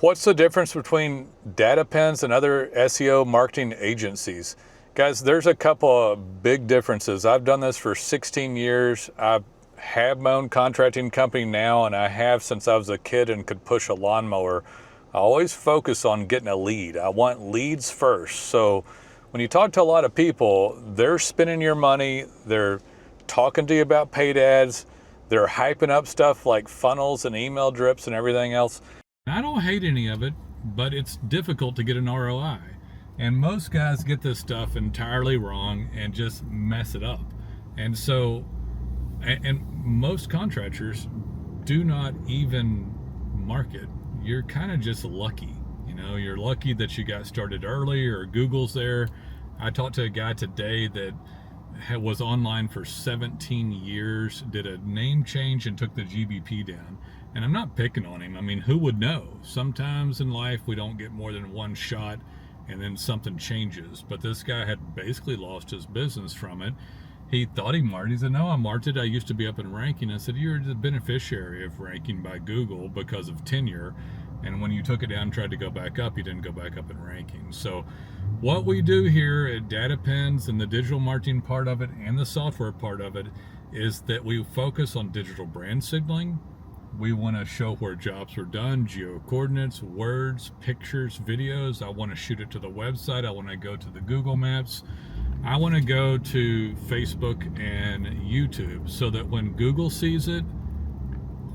What's the difference between DataPins and other SEO marketing agencies? Guys, there's a couple of big differences. I've done this for 16 years. I have my own contracting company now, and I have since I was a kid and could push a lawnmower. I always focus on getting a lead. I want leads first. So when you talk to a lot of people, they're spending your money, they're talking to you about paid ads, they're hyping up stuff like funnels and email drips and everything else. I don't hate any of it, but it's difficult to get an ROI. And most guys get this stuff entirely wrong and just mess it up. And so, and most contractors do not even market. You're kind of just lucky. You know, you're lucky that you got started early or Google's there. I talked to a guy today that was online for 17 years, did a name change and took the GBP down. And I'm not picking on him. I mean, who would know? Sometimes in life we don't get more than one shot and then something changes. But this guy had basically lost his business from it. He thought he marked. He said, no, I marked it. I used to be up in ranking. I said, you're the beneficiary of ranking by Google because of tenure. And when you took it down and tried to go back up, you didn't go back up in ranking. So what we do here at DataPins and the digital marketing part of it and the software part of it is that we focus on digital brand signaling. We want to show where jobs are done, geo-coordinates, words, pictures, videos. I want to shoot it to the website. I want to go to the Google Maps. I want to go to Facebook and YouTube so that when Google sees it,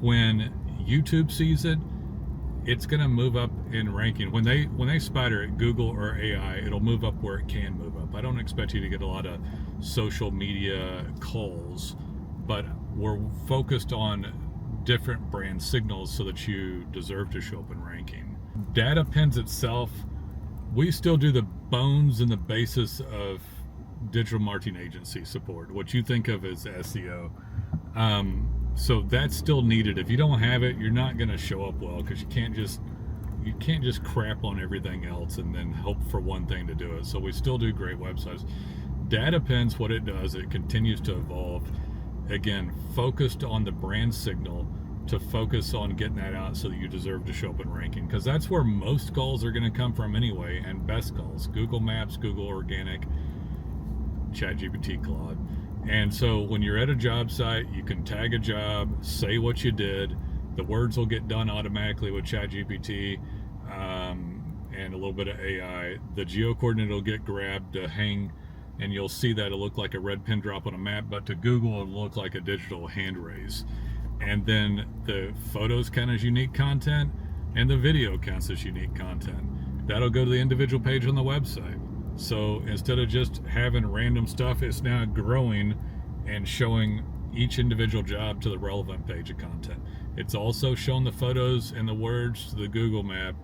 when YouTube sees it, it's going to move up in ranking. When they spider at Google or AI, it'll move up where it can move up. I don't expect you to get a lot of social media calls, but we're focused on different brand signals so that you deserve to show up in ranking. DataPins itself, we still do the bones and the basis of digital marketing agency support, what you think of as SEO. So that's still needed. If you don't have it, you're not going to show up well, because you can't just crap on everything else and then hope for one thing to do it. So we still do great websites. DataPins, what it does, it continues to evolve. Again, focused on the brand signal to focus on getting that out so that you deserve to show up in ranking, because that's where most calls are going to come from anyway, and best calls: Google Maps, Google Organic, ChatGPT, Claude. And so when you're at a job site, you can tag a job, say what you did. The words will get done automatically with ChatGPT and a little bit of AI. The geo-coordinate will get grabbed to hang, and you'll see that it'll look like a red pin drop on a map, but to Google it'll look like a digital hand raise. And then the photos count as unique content, and the video counts as unique content. That'll go to the individual page on the website. So instead of just having random stuff, it's now growing and showing each individual job to the relevant page of content. It's also showing the photos and the words to the Google map.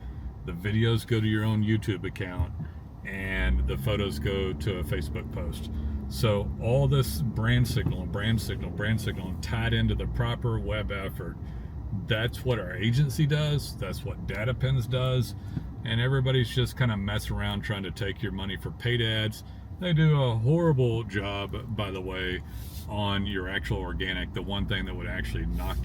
The videos go to your own YouTube account, and the photos go to a Facebook post. So all this brand signal tied into the proper web effort. That's what our agency does. That's what DataPins does. And everybody's just kind of messing around trying to take your money for paid ads. They do a horrible job, by the way, on your actual organic, the one thing that would actually knock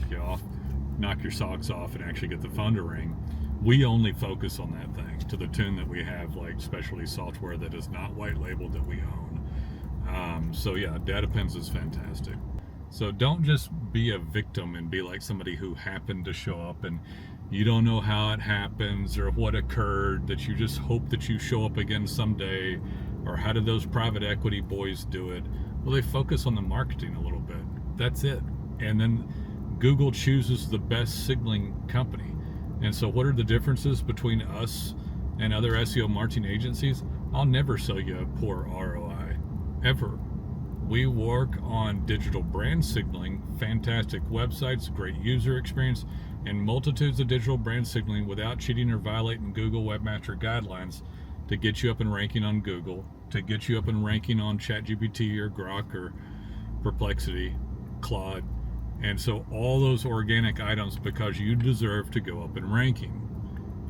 your socks off and actually get the phone to ring. We only focus on that thing to the tune that we have like specialty software that is not white labeled that we own. So yeah, DataPins is fantastic. So don't just be a victim and be like somebody who happened to show up and you don't know how it happens or what occurred, that you just hope that you show up again someday, or how did those private equity boys do it? Well, they focus on the marketing a little bit. That's it. And then Google chooses the best signaling company. And so what are the differences between us and other SEO marketing agencies? I'll never sell you a poor ROI, ever. We work on digital brand signaling, fantastic websites, great user experience, and multitudes of digital brand signaling without cheating or violating Google Webmaster guidelines to get you up in ranking on Google, to get you up in ranking on ChatGPT or Grok or Perplexity, Claude. And so all those organic items, because you deserve to go up in ranking.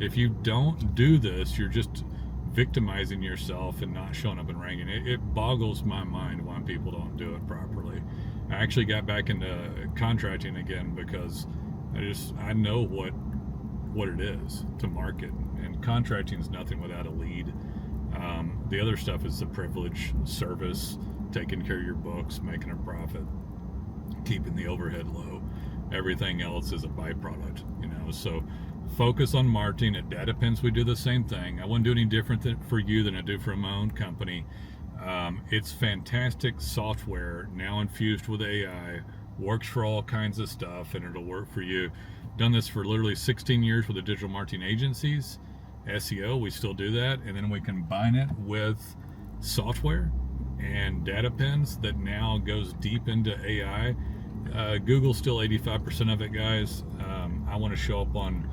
If you don't do this, you're just victimizing yourself and not showing up in ranking. It boggles my mind why people don't do it properly. I actually got back into contracting again because I know what what it is to market. And contracting is nothing without a lead. The other stuff is the privilege, service, taking care of your books, making a profit, keeping the overhead low. Everything else is a byproduct, So focus on marketing. At DataPins, we do the same thing. I wouldn't do any different for you than I do for my own company. It's fantastic software now infused with AI, works for all kinds of stuff, and it'll work for you. Done this for literally 16 years with the digital marketing agencies. SEO, we still do that, and then we combine it with software and DataPins that now goes deep into AI. Google's still 85% of it, guys. I want to show up on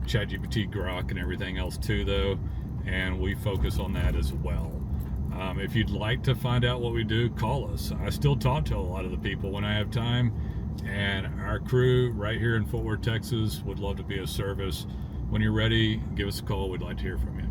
ChatGPT, Grok, and everything else too, though, and we focus on that as well. If you'd like to find out what we do, call us. I still talk to a lot of the people when I have time, and our crew right here in Fort Worth, Texas would love to be of service. When you're ready, give us a call. We'd like to hear from you.